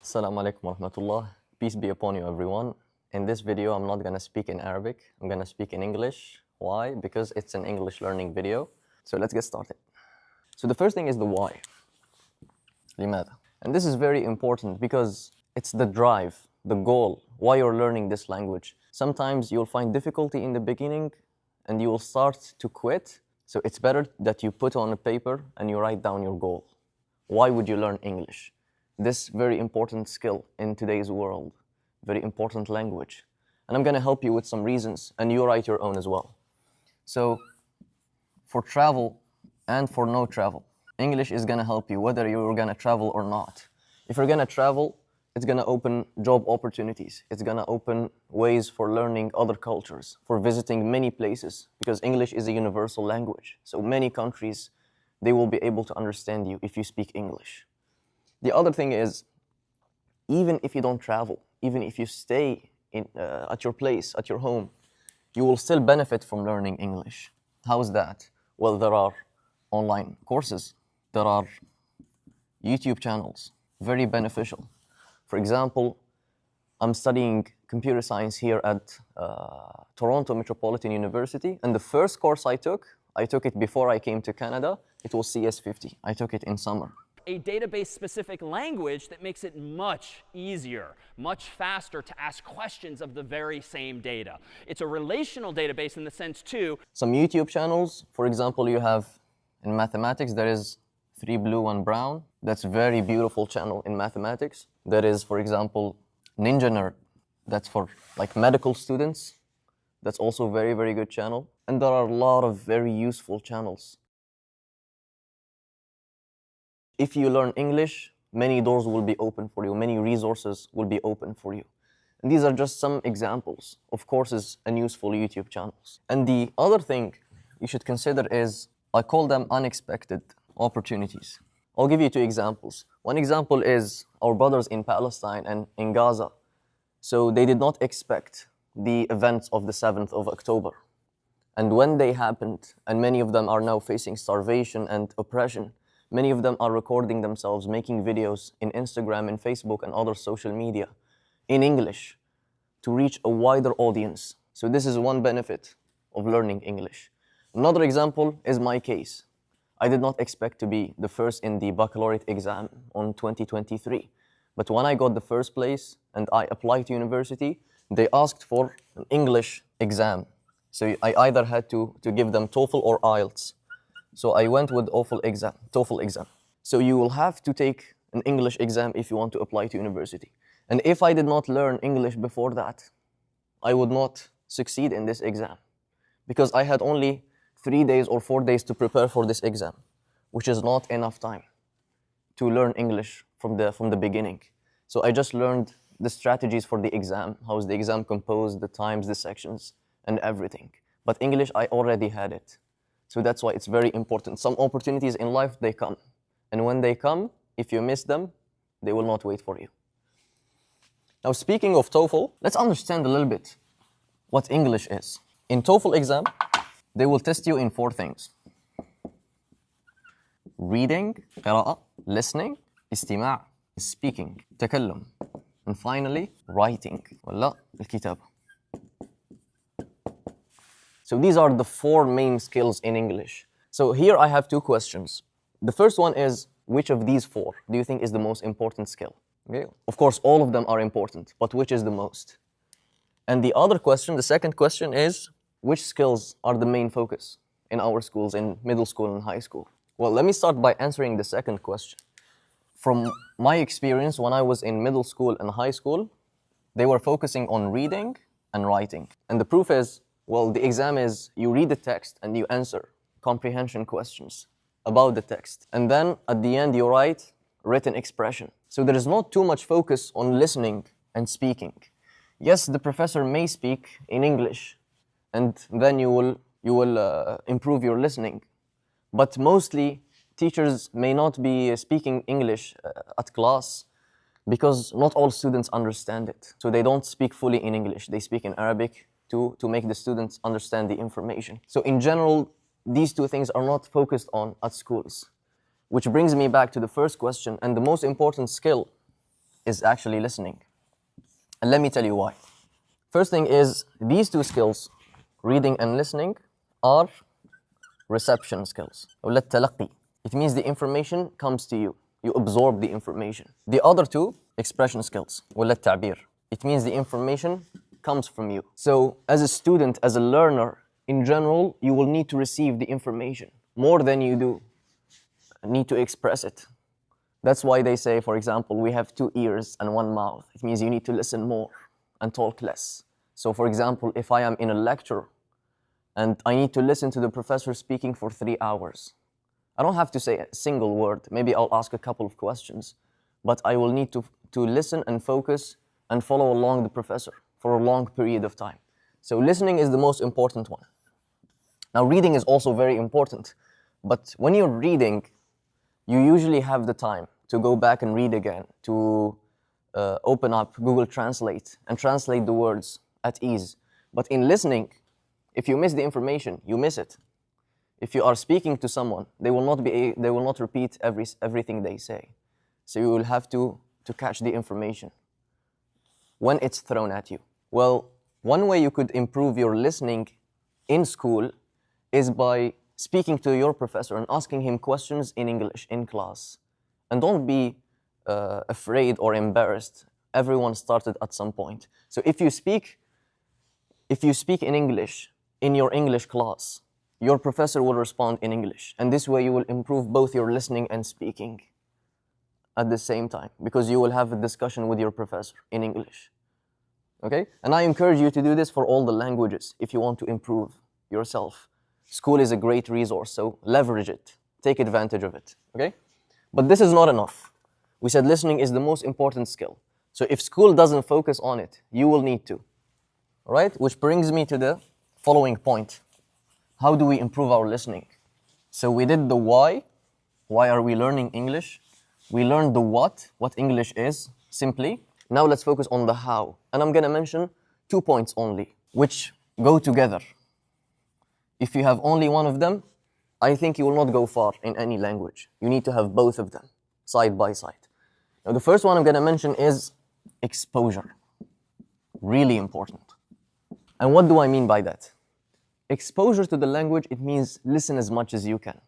Assalamu alaikum wa rahmatullah. Peace be upon you, everyone. In this video, I'm not going to speak in Arabic. I'm going to speak in English. Why? Because it's an English learning video. So let's get started. So the first thing is the why. لماذا? And this is very important because it's the drive, the goal, why you're learning this language. Sometimes you'll find difficulty in the beginning and you will start to quit. So it's better that you put on a paper and you write down your goal. Why would you learn English? This very important skill in today's world, very important language. And I'm going to help you with some reasons, and you write your own as well. So for travel and for no travel, English is going to help you whether you're going to travel or not. If you're going to travel, it's going to open job opportunities. It's going to open ways for learning other cultures, for visiting many places, because English is a universal language. So many countries, they will be able to understand you if you speak English. The other thing is, even if you don't travel, even if you stay at your place, at your home, you will still benefit from learning English. How is that? Well, there are online courses. There are YouTube channels, very beneficial. For example, I'm studying computer science here at Toronto Metropolitan University, and the first course I took it before I came to Canada. It was CS50. I took it in summer. A database-specific language that makes it much easier, much faster to ask questions of the very same data. It's a relational database in the sense, too. Some YouTube channels, for example, you have in mathematics, there is 3 Blue, 1 Brown. That's a very beautiful channel in mathematics. There is, for example, Ninja Nerd. That's for like medical students. That's also a very, very good channel. And there are a lot of very useful channels. If you learn English, many doors will be open for you, many resources will be open for you. And these are just some examples of courses and useful YouTube channels. And the other thing you should consider is, I call them unexpected opportunities. I'll give you 2 examples. One example is our brothers in Palestine and in Gaza. So they did not expect the events of the 7th of October. And when they happened, and many of them are now facing starvation and oppression, many of them are recording themselves, making videos in Instagram and Facebook and other social media in English to reach a wider audience. So this is one benefit of learning English. Another example is my case. I did not expect to be the first in the baccalaureate exam on 2023. But when I got the first place and I applied to university, they asked for an English exam. So I either had to give them TOEFL or IELTS. So I went with TOEFL exam. So you will have to take an English exam if you want to apply to university. And if I did not learn English before that, I would not succeed in this exam because I had only 3 days or 4 days to prepare for this exam, which is not enough time to learn English from the beginning. So I just learned the strategies for the exam, how is the exam composed, the times, the sections, and everything. But English, I already had it. So that's why it's very important. Some opportunities in life, they come. And when they come, if you miss them, they will not wait for you. Now, speaking of TOEFL, let's understand a little bit what English is. In TOEFL exam, they will test you in 4 things. Reading, قراءة, listening, استماع, speaking, تكلم, and finally, writing, ولا الكتابة. So these are the 4 main skills in English. So here I have 2 questions. The first one is, which of these 4 do you think is the most important skill? Okay. Of course, all of them are important, but which is the most? And the other question, the second question is, which skills are the main focus in our schools, in middle school and high school? Well, let me start by answering the second question. From my experience, when I was in middle school and high school, they were focusing on reading and writing. And the proof is, well, the exam is you read the text and you answer comprehension questions about the text. And then at the end, you write written expression. So there is not too much focus on listening and speaking. Yes, the professor may speak in English, and then you will improve your listening. But mostly, teachers may not be speaking English at class because not all students understand it. So they don't speak fully in English. They speak in Arabic to make the students understand the information. So in general, these 2 things are not focused on at schools. Which brings me back to the first question, and the most important skill is actually listening. And let me tell you why. First thing is, these two skills, reading and listening, are reception skills. ولا التلقي. It means the information comes to you. You absorb the information. The other two, expression skills. ولا التعبير. It means the information comes from you. So as a student, as a learner, in general, you will need to receive the information more than you do need to express it. That's why they say, for example, we have 2 ears and 1 mouth. It means you need to listen more and talk less. So for example, if I am in a lecture and I need to listen to the professor speaking for 3 hours, I don't have to say a single word. Maybe I'll ask a couple of questions, but I will need to listen and focus and follow along the professor for a long period of time. So listening is the most important one. Now, reading is also very important, but when you're reading, you usually have the time to go back and read again, to open up Google Translate and translate the words at ease. But in listening, if you miss the information, you miss it. If you are speaking to someone, they will not repeat everything they say. So you will have to catch the information when it's thrown at you. Well, one way you could improve your listening in school is by speaking to your professor and asking him questions in English in class. And don't be afraid or embarrassed. Everyone started at some point. So if you speak in English in your English class, your professor will respond in English. And this way you will improve both your listening and speaking at the same time, because you will have a discussion with your professor in English. Okay? And I encourage you to do this for all the languages if you want to improve yourself. School is a great resource, so leverage it. Take advantage of it. Okay? But this is not enough. We said listening is the most important skill. So if school doesn't focus on it, you will need to. All right? Which brings me to the following point. How do we improve our listening? So we did the why. Why are we learning English? We learned the what English is, simply. Now let's focus on the how. And I'm going to mention 2 points only, which go together. If you have only one of them, I think you will not go far in any language. You need to have both of them, side by side. Now the first one I'm going to mention is exposure. Really important. And what do I mean by that? Exposure to the language, it means listen as much as you can.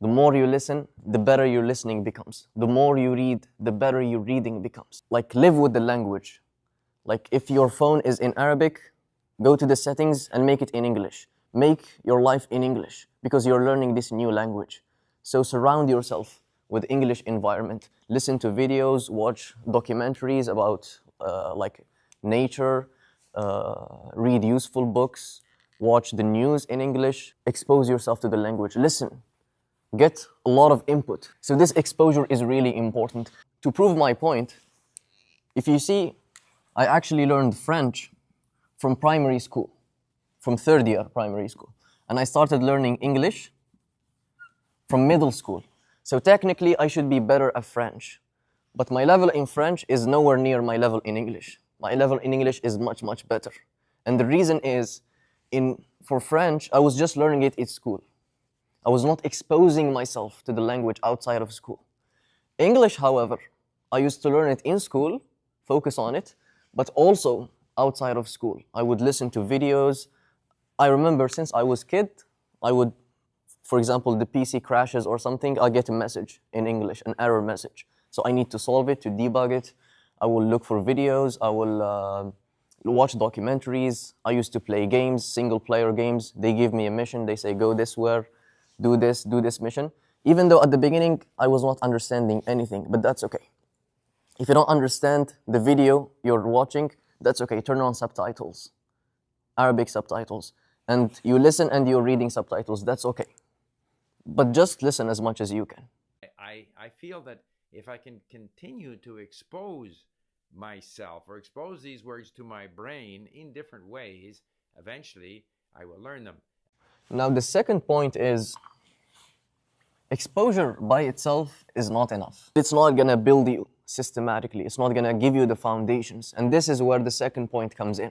The more you listen, the better your listening becomes. The more you read, the better your reading becomes. Like, live with the language. Like, if your phone is in Arabic, go to the settings and make it in English. Make your life in English, because you're learning this new language. So surround yourself with English environment. Listen to videos, watch documentaries about like nature, read useful books, watch the news in English, expose yourself to the language, listen, get a lot of input. So this exposure is really important. To prove my point, if you see, I actually learned French from primary school, from 3rd year primary school. And I started learning English from middle school. So technically, I should be better at French. But my level in French is nowhere near my level in English. My level in English is much, much better. And the reason is, for French, I was just learning it at school. I was not exposing myself to the language outside of school. English, however, I used to learn it in school, focus on it, but also outside of school. I would listen to videos. I remember since I was a kid, I would, for example, the PC crashes or something, I get a message in English, an error message. So I need to solve it, to debug it. I will look for videos. I will watch documentaries. I used to play games, single-player games. They give me a mission. They say, go this way, do this mission. Even though at the beginning, I was not understanding anything, but that's okay. If you don't understand the video you're watching, that's okay. Turn on subtitles, Arabic subtitles. And you listen and you're reading subtitles, that's okay. But just listen as much as you can. I feel that if I can continue to expose myself or expose these words to my brain in different ways, eventually I will learn them. Now the second point is, exposure by itself is not enough. It's not gonna build you systematically. It's not gonna give you the foundations. And this is where the second point comes in,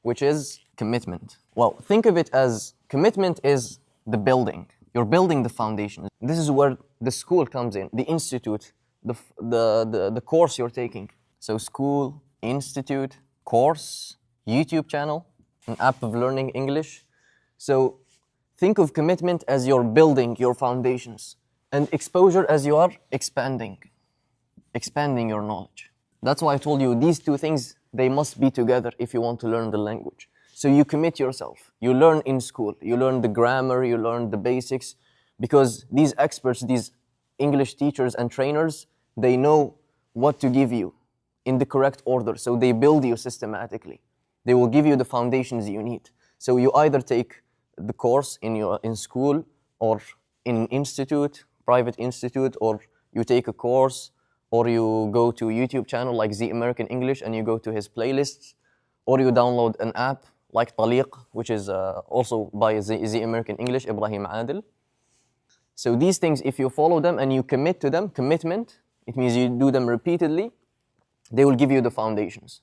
which is commitment. Well, think of it as commitment is the building. You're building the foundation. This is where the school comes in, the institute, the course you're taking. So school, institute, course, YouTube channel, an app of learning English. So think of commitment as you're building your foundations and exposure as you are expanding your knowledge. That's why I told you these two things, they must be together if you want to learn the language. So you commit yourself. You learn in school. You learn the grammar, you learn the basics, because these experts, these English teachers and trainers, they know what to give you in the correct order. So they build you systematically. They will give you the foundations you need. So you either take the course in school or in an institute, private institute, or you take a course, or you go to a YouTube channel like The American English and you go to his playlists, or you download an app like Taliq, which is also by The American English, Ibrahim Adil. So these things, if you follow them and you commit to them, commitment, it means you do them repeatedly, they will give you the foundations.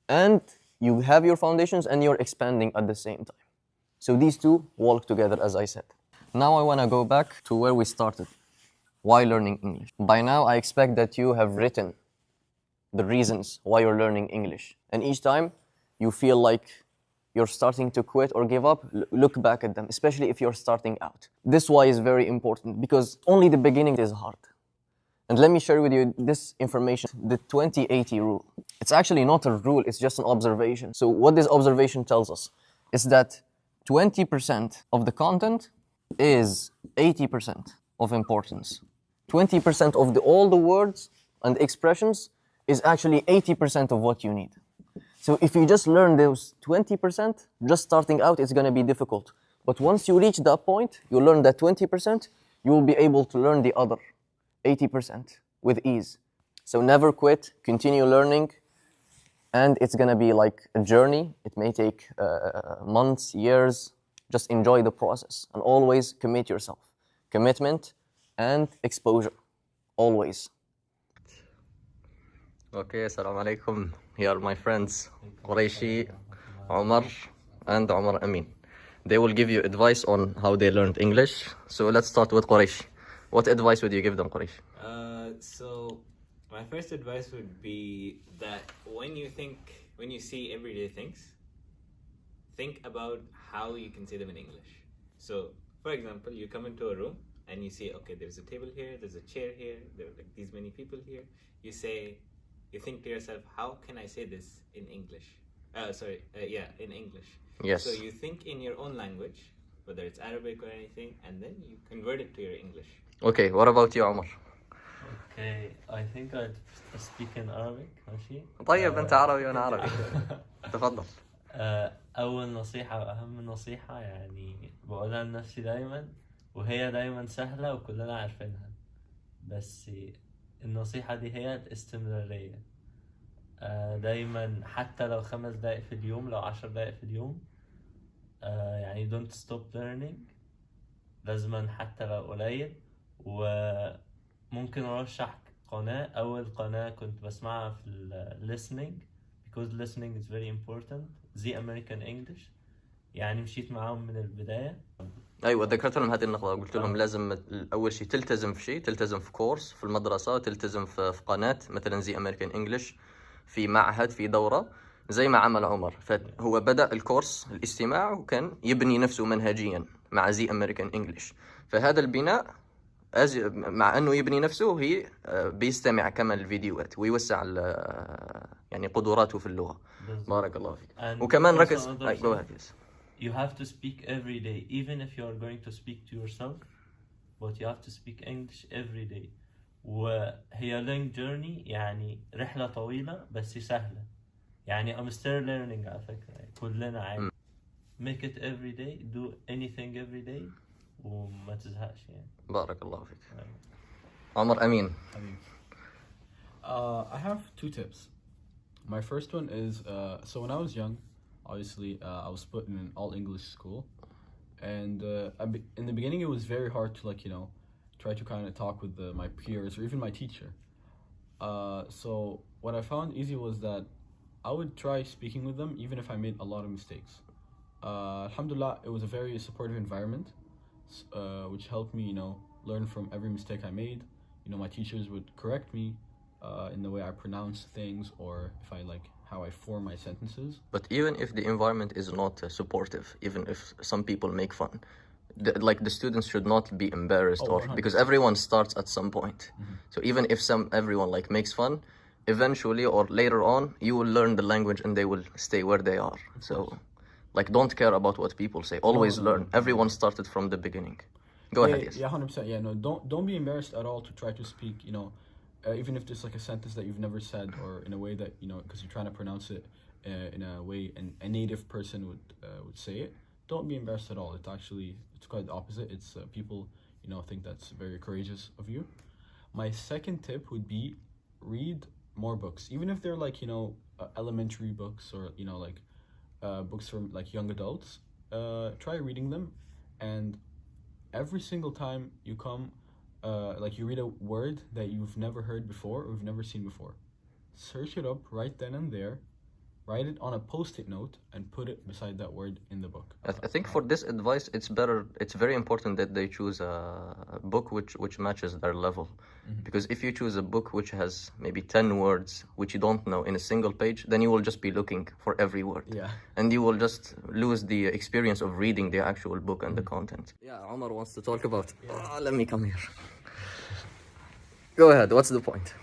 And you have your foundations and you're expanding at the same time. So these two walk together, as I said. Now I want to go back to where we started. Why learning English? By now, I expect that you have written the reasons why you're learning English. And each time you feel like you're starting to quit or give up, look back at them, especially if you're starting out. This why is very important, because only the beginning is hard. And let me share with you this information, the 20-80 rule. It's actually not a rule, it's just an observation. So what this observation tells us is that 20% of the content is 80% of importance. 20% of all the words and expressions is actually 80% of what you need. So if you just learn those 20%, just starting out, it's going to be difficult. But once you reach that point, you learn that 20%, you will be able to learn the other 80% with ease. So never quit, continue learning, and it's going to be like a journey. It may take months, years. Just enjoy the process and always commit yourself. Commitment and exposure, always. Okay, assalamu alaikum. Here are my friends, Quraishi, Omar, and Omar Amin. They will give you advice on how they learned English. So let's start with Quraishi. What advice would you give them, Quraishi? So my first advice would be that when you see everyday things, think about how you can say them in English. So, for example, you come into a room and you see, okay, there's a table here, there's a chair here, there are like these many people here. You think to yourself, how can I say this in English? In English. Yes. So you think in your own language, whether it's Arabic or anything, and then you convert it to your English. Okay, what about you, Omar? Okay, I think I'd speak in Arabic, ماشي؟ طيب أنت عربي وأنا عربي. تفضل. أول نصيحة وأهم نصيحة يعني بقولها لنفسي دايما، وهي دايما سهلة وكلنا عارفينها، بس النصيحة دي هي الاستمرارية. دايما حتى لو 5 دقايق في اليوم، لو 10 دقايق في اليوم، يعني don't stop learning. لازما حتى لو قليل. وممكن أرشح قناة، أول قناة كنت بسمعها في listening because listening is very important. The American English. يعني مشيت معاهم من البداية. أيوة ذكرت لهم هذه النقطة، قلت لهم لازم أول شيء تلتزم في شيء، تلتزم في كورس في المدرسة، تلتزم في قناة مثلا زي أمريكان إنجليش، في معهد، في دورة زي ما عمل عمر. فهو بدأ الكورس الاستماع وكان يبني نفسه منهجيا مع زي أمريكان إنجليش. فهذا البناء مع أنه يبني نفسه هي بيستمع كمان الفيديوهات ويوسع يعني قدراته في اللغة. بارك الله فيك. وكمان ركز. Go ahead. You have to speak every day, even if you are going to speak to yourself, but you have to speak English every day. وهي long journey، يعني رحلة طويلة بس سهلة. يعني I'm still learning على فكرة، يعني كلنا عادي. Make it every day, do anything every day وما تزهقش يعني. بارك الله فيك. عمر أمين. I have 2 tips. My first one is, so when I was young, obviously, I was put in an all-English school, and in the beginning it was very hard to try to kind of talk with my peers or even my teacher. So what I found easy was that I would try speaking with them even if I made a lot of mistakes. Alhamdulillah, it was a very supportive environment, which helped me, learn from every mistake I made. My teachers would correct me, in the way I pronounce things, or if I like how I form my sentences. But even if the environment is not supportive, even if some people make fun, the students should not be embarrassed, Oh, or 100%. because everyone starts at some point. So even if everyone like makes fun, eventually or later on you will learn the language and they will stay where they are. So like don't care about what people say. Always learn. Everyone started from the beginning. Go ahead. Yes. Yeah, 100%. Yeah, no, don't be embarrassed at all to try to speak. Even if there's like a sentence that you've never said, or in a way that because you're trying to pronounce it in a way a native person would say it. Don't be embarrassed at all. It's quite the opposite. It's people think that's very courageous of you. My second tip would be read more books, even if they're like elementary books, or like books from like young adults. Try reading them, and every single time you come like you read a word that you've never heard before or you've never seen before, search it up right then and there, write it on a post-it note and put it beside that word in the book. I think for this advice, it's very important that they choose a book which matches their level. Because if you choose a book which has maybe 10 words which you don't know in a single page, then you will just be looking for every word. Yeah. And you will just lose the experience of reading the actual book and the content. Yeah, Omar wants to talk about. Let me come here. Go ahead, what's the point?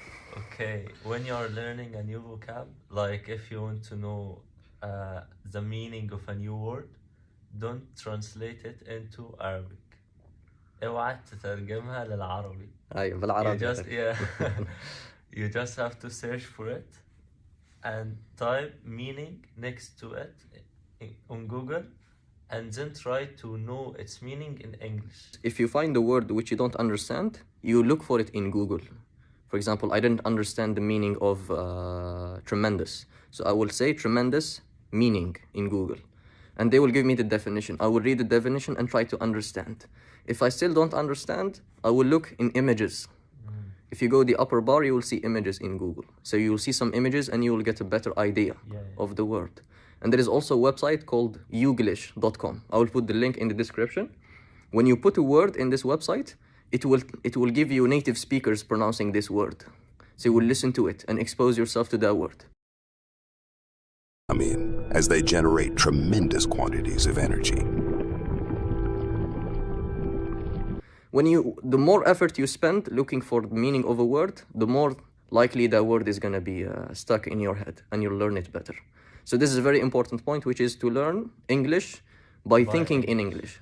Okay, when you're learning a new vocab, like if you want to know the meaning of a new word, don't translate it into Arabic. اوعى تترجمها للعربي. أيوة بالعربي. You just have to search for it and type meaning next to it on Google, and then try to know its meaning in English. If you find a word which you don't understand, you look for it in Google. For example, I didn't understand the meaning of tremendous. So I will say tremendous meaning in Google. And they will give me the definition. I will read the definition and try to understand. If I still don't understand, I will look in images. If you go the upper bar, you will see images in Google. So you will see some images and you will get a better idea of the word. And there is also a website called youglish.com. I will put the link in the description. When you put a word in this website, it will give you native speakers pronouncing this word. So you will listen to it and expose yourself to that word. As they generate tremendous quantities of energy. The more effort you spend looking for the meaning of a word, the more likely that word is going to be stuck in your head and you'll learn it better. So this is a very important point, which is to learn English by thinking in English.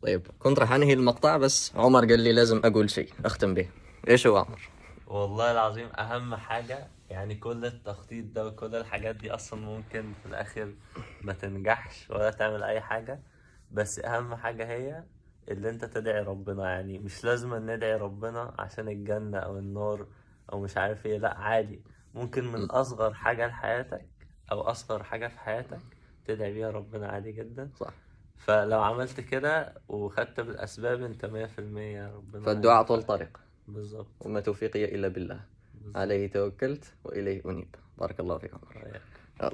طيب كنت راح انهي المقطع بس عمر قال لي لازم اقول شيء اختم به. ايش هو عمر؟ والله العظيم اهم حاجة، يعني كل التخطيط ده وكل الحاجات دي اصلا ممكن في الاخر ما تنجحش ولا تعمل اي حاجة، بس اهم حاجة هي اللي انت تدعي ربنا. يعني مش لازم ندعي ربنا عشان الجنة او النار او مش عارف ايه، لا عادي ممكن من اصغر حاجة لحياتك او اصغر حاجة في حياتك تدعي بيها ربنا عادي جدا. صح. فلو عملت كده وخدت بالاسباب انت 100% ربنا. فالدعاء طول طريق. بالظبط. وما توفيقي الا بالله. عليه توكلت واليه انيب. بارك الله فيكم. يلا.